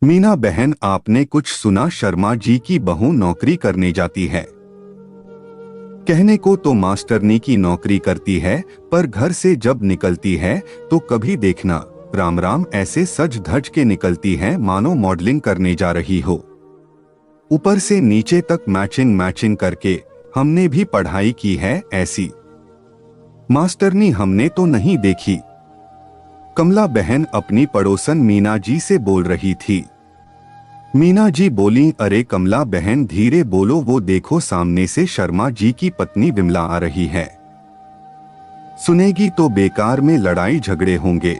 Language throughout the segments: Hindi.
मीना बहन, आपने कुछ सुना? शर्मा जी की बहू नौकरी करने जाती है। कहने को तो मास्टरनी की नौकरी करती है, पर घर से जब निकलती है तो कभी देखना राम राम ऐसे सज धज के निकलती है मानो मॉडलिंग करने जा रही हो। ऊपर से नीचे तक मैचिंग मैचिंग करके। हमने भी पढ़ाई की है ऐसी मास्टरनी हमने तो नहीं देखी। कमला बहन अपनी पड़ोसन मीना जी से बोल रही थी। मीना जी बोली, अरे कमला बहन धीरे बोलो, वो देखो सामने से शर्मा जी की पत्नी विमला आ रही है। सुनेगी तो बेकार में लड़ाई झगड़े होंगे।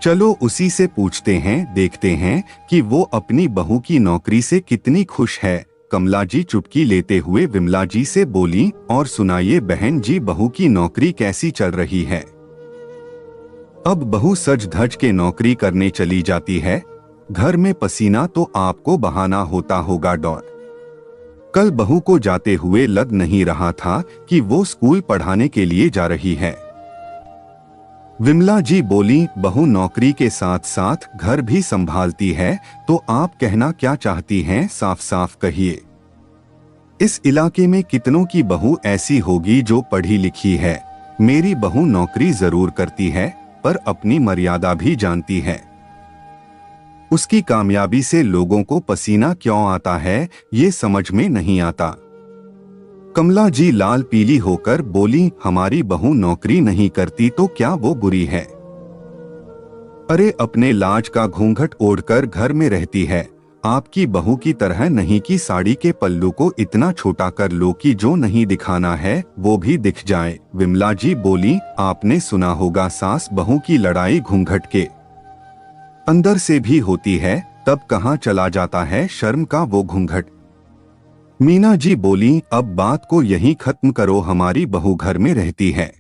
चलो उसी से पूछते हैं, देखते हैं कि वो अपनी बहू की नौकरी से कितनी खुश है। कमला जी चुटकी लेते हुए विमला जी से बोली, और सुनाइए बहन जी, बहू की नौकरी कैसी चल रही है? अब बहू सज धज के नौकरी करने चली जाती है। घर में पसीना तो आपको बहाना होता होगा। कल बहू को जाते हुए लग नहीं रहा था कि वो स्कूल पढ़ाने के लिए जा रही है। विमला जी बोली, बहू नौकरी के साथ साथ घर भी संभालती है, तो आप कहना क्या चाहती हैं? साफ साफ कहिए। इस इलाके में कितनों की बहू ऐसी होगी जो पढ़ी लिखी है। मेरी बहू नौकरी जरूर करती है, पर अपनी मर्यादा भी जानती है। उसकी कामयाबी से लोगों को पसीना क्यों आता है, ये समझ में नहीं आता। कमला जी लाल पीली होकर बोली, हमारी बहू नौकरी नहीं करती तो क्या वो बुरी है? अरे अपने लाज का घूंघट ओढ़कर घर में रहती है। आपकी बहू की तरह नहीं कि साड़ी के पल्लू को इतना छोटा कर लो कि जो नहीं दिखाना है वो भी दिख जाए। विमला जी बोली, आपने सुना होगा सास बहू की लड़ाई घूंघट के अंदर से भी होती है, तब कहाँ चला जाता है शर्म का वो घूंघट। मीना जी बोली, अब बात को यहीं खत्म करो, हमारी बहू घर में रहती है।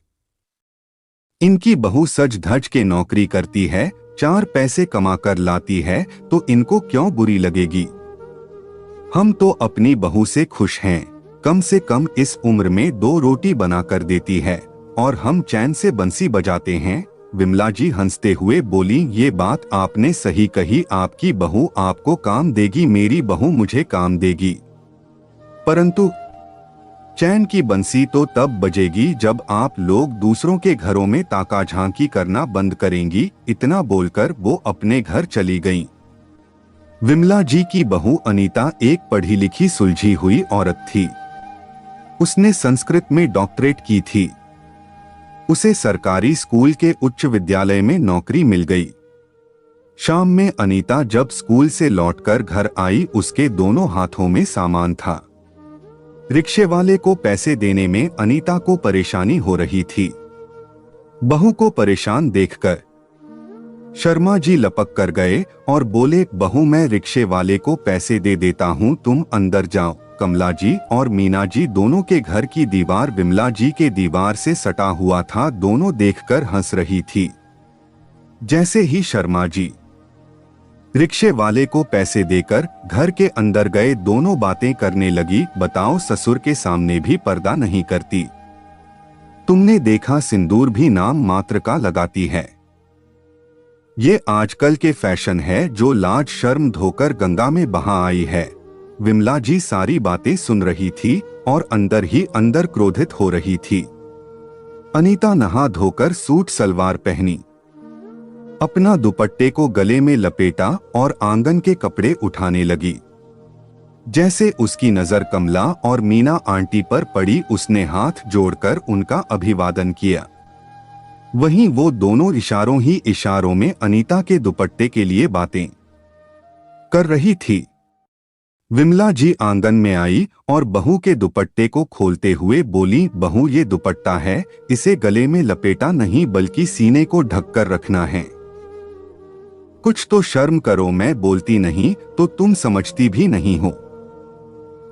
इनकी बहू सज धज के नौकरी करती है, 4 पैसे कमा कर लाती है, तो इनको क्यों बुरी लगेगी? हम तो अपनी बहू से खुश हैं। कम से कम इस उम्र में 2 रोटी बना कर देती है और हम चैन से बंसी बजाते हैं। विमला जी हंसते हुए बोली, ये बात आपने सही कही, आपकी बहू आपको काम देगी, मेरी बहू मुझे काम देगी। परंतु चैन की बंसी तो तब बजेगी जब आप लोग दूसरों के घरों में ताका झांकी करना बंद करेंगी। इतना बोलकर वो अपने घर चली गईं। विमला जी की बहू अनीता एक पढ़ी लिखी सुलझी हुई औरत थी। उसने संस्कृत में डॉक्टरेट की थी। उसे सरकारी स्कूल के उच्च विद्यालय में नौकरी मिल गई। शाम में अनीता जब स्कूल से लौटकर घर आई, उसके दोनों हाथों में सामान था। रिक्शे वाले को पैसे देने में अनीता को परेशानी हो रही थी। बहू को परेशान देखकर शर्मा जी लपक कर गए और बोले, बहू मैं रिक्शे वाले को पैसे दे देता हूँ, तुम अंदर जाओ। कमला जी और मीना जी दोनों के घर की दीवार विमला जी के दीवार से सटा हुआ था, दोनों देखकर हंस रही थी। जैसे ही शर्मा जी रिक्शे वाले को पैसे देकर घर के अंदर गए, दोनों बातें करने लगी। बताओ, ससुर के सामने भी पर्दा नहीं करती। तुमने देखा, सिंदूर भी नाम मात्र का लगाती है। ये आजकल के फैशन है जो लाज शर्म धोकर गंगा में बहा आई है। विमला जी सारी बातें सुन रही थी और अंदर ही अंदर क्रोधित हो रही थी। अनीता नहा धोकर सूट सलवार पहनी, अपना दुपट्टे को गले में लपेटा और आंगन के कपड़े उठाने लगी। जैसे उसकी नजर कमला और मीना आंटी पर पड़ी, उसने हाथ जोड़कर उनका अभिवादन किया। वहीं वो दोनों इशारों ही इशारों में अनीता के दुपट्टे के लिए बातें कर रही थी। विमला जी आंगन में आई और बहू के दुपट्टे को खोलते हुए बोली, बहू ये दुपट्टा है, इसे गले में लपेटा नहीं बल्कि सीने को ढककर रखना है। कुछ तो शर्म करो, मैं बोलती नहीं तो तुम समझती भी नहीं हो।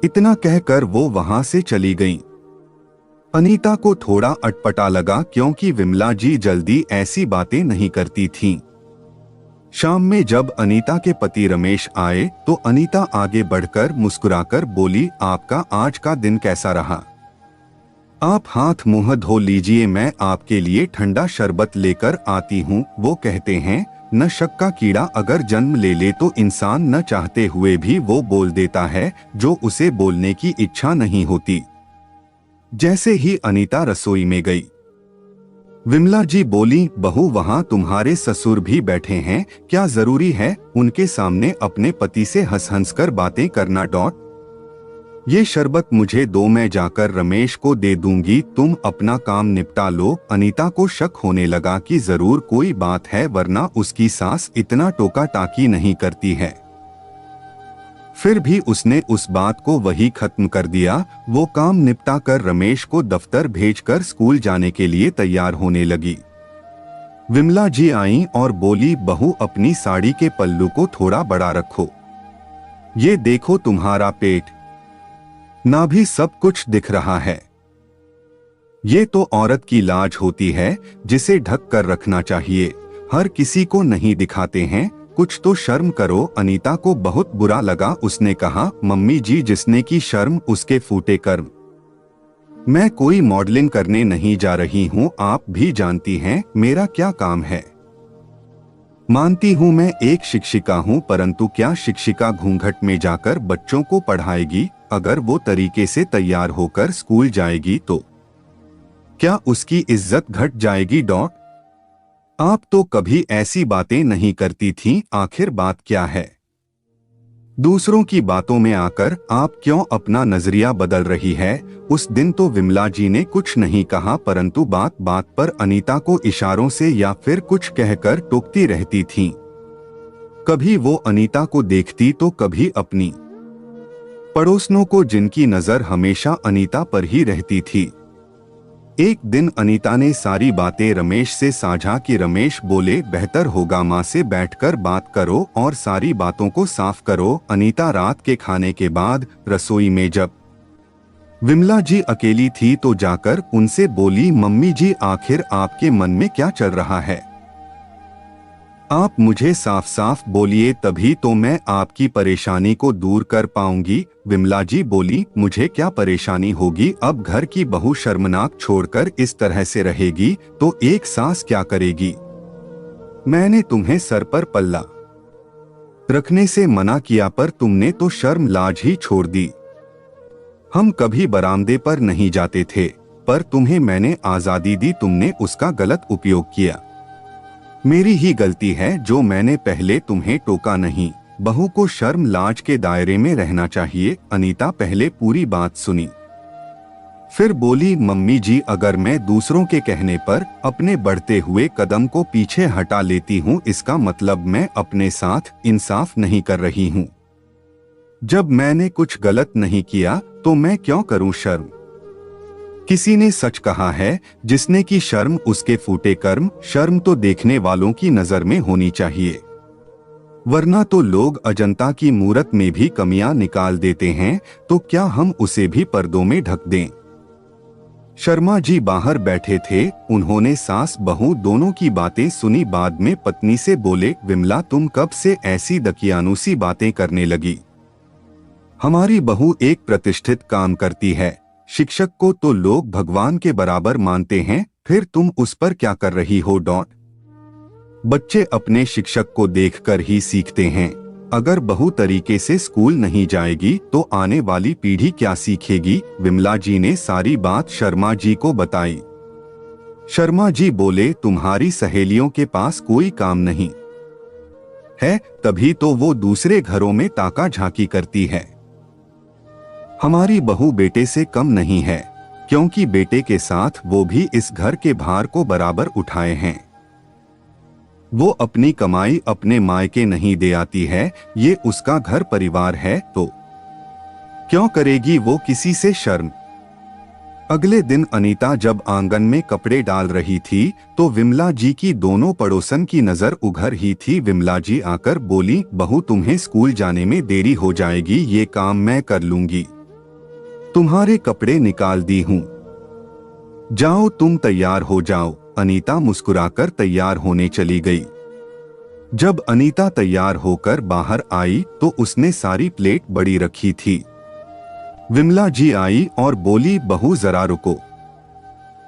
इतना कहकर वो वहां से चली गईं। अनीता को थोड़ा अटपटा लगा, क्योंकि विमला जी जल्दी ऐसी बातें नहीं करती थीं। शाम में जब अनीता के पति रमेश आए तो अनीता आगे बढ़कर मुस्कुराकर बोली, आपका आज का दिन कैसा रहा? आप हाथ मुंह धो लीजिए, मैं आपके लिए ठंडा शरबत लेकर आती हूँ। वो कहते हैं न शक का कीड़ा अगर जन्म ले ले तो इंसान न चाहते हुए भी वो बोल देता है जो उसे बोलने की इच्छा नहीं होती। जैसे ही अनीता रसोई में गई, विमला जी बोली, बहू वहां तुम्हारे ससुर भी बैठे हैं, क्या जरूरी है उनके सामने अपने पति से हंस हंस कर बातें करना। ये शरबत मुझे दो, मैं जाकर रमेश को दे दूंगी, तुम अपना काम निपटा लो। अनीता को शक होने लगा कि जरूर कोई बात है, वरना उसकी सास इतना टोका टाकी नहीं करती है। फिर भी उसने उस बात को वही खत्म कर दिया। वो काम निपटा कर रमेश को दफ्तर भेजकर स्कूल जाने के लिए तैयार होने लगी। विमला जी आईं और बोली, बहू अपनी साड़ी के पल्लू को थोड़ा बड़ा रखो, ये देखो तुम्हारा पेट नाभि सब कुछ दिख रहा है। ये तो औरत की लाज होती है जिसे ढक कर रखना चाहिए, हर किसी को नहीं दिखाते हैं, कुछ तो शर्म करो। अनीता को बहुत बुरा लगा। उसने कहा, मम्मी जी जिसने की शर्म उसके फूटे कर्म। मैं कोई मॉडलिंग करने नहीं जा रही हूँ, आप भी जानती हैं मेरा क्या काम है। मानती हूँ मैं एक शिक्षिका हूँ, परंतु क्या शिक्षिका घूंघट में जाकर बच्चों को पढ़ाएगी? अगर वो तरीके से तैयार होकर स्कूल जाएगी तो क्या उसकी इज्जत घट जाएगी? आप तो कभी ऐसी बातें नहीं करती थीं, आखिर बात क्या है? दूसरों की बातों में आकर आप क्यों अपना नजरिया बदल रही है? उस दिन तो विमला जी ने कुछ नहीं कहा, परंतु बात बात पर अनीता को इशारों से या फिर कुछ कहकर टोकती रहती थीं। कभी वो अनीता को देखती तो कभी अपनी पड़ोसनों को, जिनकी नजर हमेशा अनीता पर ही रहती थी। एक दिन अनीता ने सारी बातें रमेश से साझा की। रमेश बोले, बेहतर होगा माँ से बैठकर बात करो और सारी बातों को साफ करो। अनीता रात के खाने के बाद रसोई में जब विमला जी अकेली थी तो जाकर उनसे बोली, मम्मी जी आखिर आपके मन में क्या चल रहा है? आप मुझे साफ साफ बोलिए, तभी तो मैं आपकी परेशानी को दूर कर पाऊंगी। विमला जी बोली, मुझे क्या परेशानी होगी? अब घर की बहू शर्मनाक छोड़कर इस तरह से रहेगी तो एक सास क्या करेगी? मैंने तुम्हें सर पर पल्ला रखने से मना किया, पर तुमने तो शर्म लाज ही छोड़ दी। हम कभी बरामदे पर नहीं जाते थे, पर तुम्हें मैंने आजादी दी, तुमने उसका गलत उपयोग किया। मेरी ही गलती है जो मैंने पहले तुम्हें टोका नहीं। बहू को शर्म लाज के दायरे में रहना चाहिए। अनीता पहले पूरी बात सुनी, फिर बोली, मम्मी जी अगर मैं दूसरों के कहने पर अपने बढ़ते हुए कदम को पीछे हटा लेती हूँ, इसका मतलब मैं अपने साथ इंसाफ नहीं कर रही हूँ। जब मैंने कुछ गलत नहीं किया तो मैं क्यों करूँ शर्म? किसी ने सच कहा है, जिसने की शर्म उसके फूटे कर्म। शर्म तो देखने वालों की नजर में होनी चाहिए, वरना तो लोग अजंता की मूरत में भी कमियां निकाल देते हैं, तो क्या हम उसे भी पर्दों में ढक दें? शर्मा जी बाहर बैठे थे, उन्होंने सास बहू दोनों की बातें सुनी। बाद में पत्नी से बोले, विमला तुम कब से ऐसी दकियानूसी बातें करने लगी? हमारी बहू एक प्रतिष्ठित काम करती है, शिक्षक को तो लोग भगवान के बराबर मानते हैं, फिर तुम उस पर क्या कर रही हो? बच्चे अपने शिक्षक को देखकर ही सीखते हैं। अगर बहू तरीके से स्कूल नहीं जाएगी तो आने वाली पीढ़ी क्या सीखेगी? विमला जी ने सारी बात शर्मा जी को बताई। शर्मा जी बोले, तुम्हारी सहेलियों के पास कोई काम नहीं है, तभी तो वो दूसरे घरों में ताका झांकी करती है। हमारी बहू बेटे से कम नहीं है, क्योंकि बेटे के साथ वो भी इस घर के भार को बराबर उठाए हैं। वो अपनी कमाई अपने मायके नहीं दे आती है, ये उसका घर परिवार है, तो क्यों करेगी वो किसी से शर्म? अगले दिन अनीता जब आंगन में कपड़े डाल रही थी तो विमला जी की दोनों पड़ोसन की नजर उघर ही थी। विमला जी आकर बोली, बहू तुम्हें स्कूल जाने में देरी हो जाएगी, ये काम मैं कर लूंगी, तुम्हारे कपड़े निकाल दी हूँ, जाओ तुम तैयार हो जाओ। अनीता मुस्कुराकर तैयार होने चली गई। जब अनीता तैयार होकर बाहर आई तो उसने सारी प्लेट बड़ी रखी थी। विमला जी आई और बोली, बहू जरा रुको।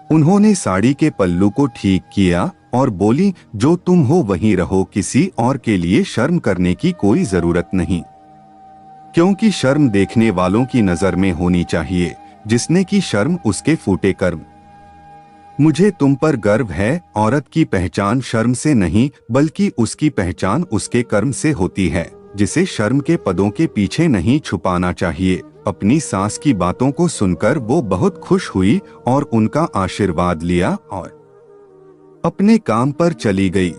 उन्होंने साड़ी के पल्लू को ठीक किया और बोली, जो तुम हो वहीं रहो, किसी और के लिए शर्म करने की कोई जरूरत नहीं, क्योंकि शर्म देखने वालों की नजर में होनी चाहिए, जिसने की शर्म उसके फूटे कर्म। मुझे तुम पर गर्व है। औरत की पहचान शर्म से नहीं बल्कि उसकी पहचान उसके कर्म से होती है, जिसे शर्म के पदों के पीछे नहीं छुपाना चाहिए। अपनी सास की बातों को सुनकर वो बहुत खुश हुई और उनका आशीर्वाद लिया और अपने काम पर चली गई।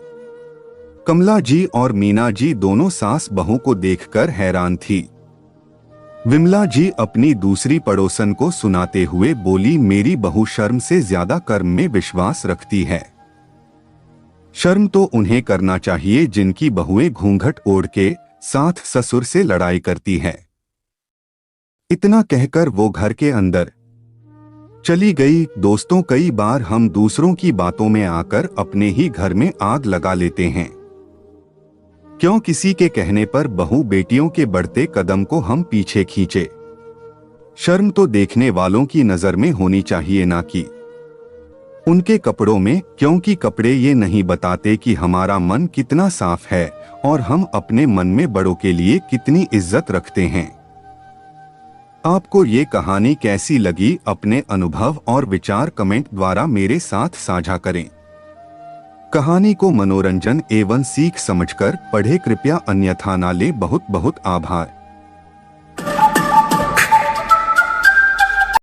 कमला जी और मीना जी दोनों सास बहू को देखकर हैरान थी। विमला जी अपनी दूसरी पड़ोसन को सुनाते हुए बोली, मेरी बहू शर्म से ज्यादा कर्म में विश्वास रखती है। शर्म तो उन्हें करना चाहिए जिनकी बहुएं घूंघट ओढ़ के साथ ससुर से लड़ाई करती है। इतना कहकर वो घर के अंदर चली गई। दोस्तों, कई बार हम दूसरों की बातों में आकर अपने ही घर में आग लगा लेते हैं। क्यों किसी के कहने पर बहू बेटियों के बढ़ते कदम को हम पीछे खींचे। शर्म तो देखने वालों की नजर में होनी चाहिए, ना कि उनके कपड़ों में, क्योंकि कपड़े ये नहीं बताते कि हमारा मन कितना साफ है और हम अपने मन में बड़ों के लिए कितनी इज्जत रखते हैं। आपको ये कहानी कैसी लगी? अपने अनुभव और विचार कमेंट द्वारा मेरे साथ साझा करें। कहानी को मनोरंजन एवं सीख समझकर पढ़े, कृपया अन्यथा ना ले। बहुत बहुत आभार।